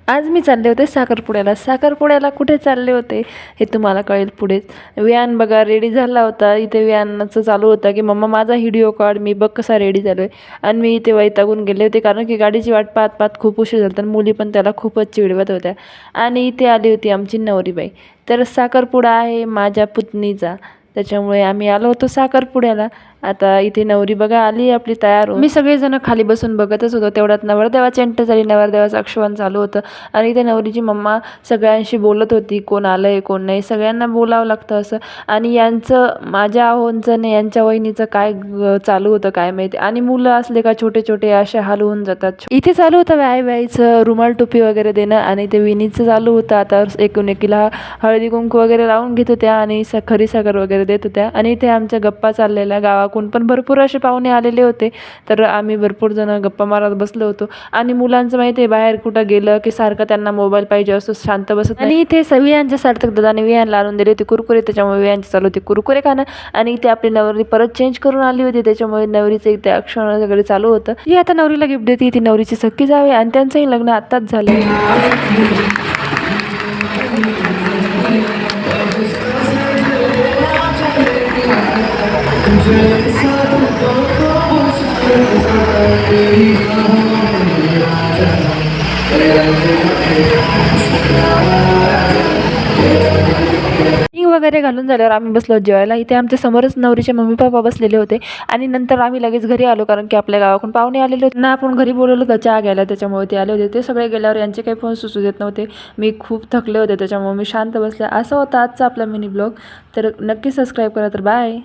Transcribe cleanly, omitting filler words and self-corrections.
आज मी चालले होते साखरपुड्याला. साखरपुड्याला कुठे चालले होते हे तुम्हाला कळेल पुढेच. व्यान बघा रेडी झाला होता. इथे व्यानाचं चालू होतं की मम्मा माझा व्हिडिओ काढ, मी बघ कसा रेडी झालो आहे. आणि मी इथे वैतागून गेले होते कारण की गाडीची वाट पाहत पाहत खूप उशीर झाला. तर मुली पण त्याला खूपच चिडवत होत्या. आणि इथे आली होती आमची नवरीबाई. तर साखरपुडा आहे माझ्या पुतणीचा, त्याच्यामुळे आम्ही आलो होतो साखरपुड्याला. आता इथे नवरी बघा आली आपली तयार होऊन. मी सगळेजण खाली बसून बघतच होतो. तेवढ्यात नवरदेवाची एंट्री झाली. नवरदेवाचं अक्षवान चालू होतं आणि इथे नवरीची मम्मा सगळ्यांशी बोलत होती, कोण आलं आहे कोण नाही, सगळ्यांना बोलावं लागतं असं. आणि यांचं माझ्या आहोंचं नाही यांच्या वहिनीचं काय चालू होतं काय माहिती. आणि मुलं असले का छोटे छोटे असे हाल होऊन जातात. इथे चालू होतं व्यायचं रुमाल टोपी वगैरे देणं आणि ते विणीचं चालू होतं. आता एकीला हळदी कुंकू वगैरे लावून घेत होत्या आणि खरी साखर वगैरे देत होत्या. आणि इथे आमच्या गप्पा चाललेल्या, गावाकडून पण भरपूर असे पाहुणे आलेले होते. तर आम्ही भरपूर जण गप्पा मारत बसलो होतो. आणि मुलांचं माहिती आहे बाहेर कुठं गेलं की सारखं त्यांना मोबाईल पाहिजे असतो, शांत बसत नाही. आणि इथे वियांच्या सार्थक दादाने वियांना आणून दिले होते कुरकुरे, त्याच्यामुळे वियांची चालू होती कुरकुरे खाणं. आणि इथे आपली नवरी परत चेंज करून आली होती, त्याच्यामुळे नवरीचं इथे अक्षर वगैरे चालू होतं. ही आता नवरीला गिफ्ट देते. ती नवरीची सख्खी जावे आणि त्यांचंही लग्न आत्ताच झालं. रिंग वगैरे घालून झाल्यावर आम्ही बसलो जेवायला. इथे आमच्या समोरच नवरीचे मम्मी पप्पा बसलेले होते. आणि नंतर आम्ही लगेच घरी आलो कारण की आपल्या गावाकडून पाहुणे आलेले होते ना. आपण घरी बोलवलं होतं चहा घ्यायला, त्याच्यामुळे ते आले होते. ते सगळे गेल्यावर यांचे काही फोन सुचू देत नव्हते. मी खूप थकले होते त्याच्यामुळे मी शांत बसले. असं होतं आजचा आपला मिनी ब्लॉग. तर नक्की सबस्क्राईब करा. तर बाय.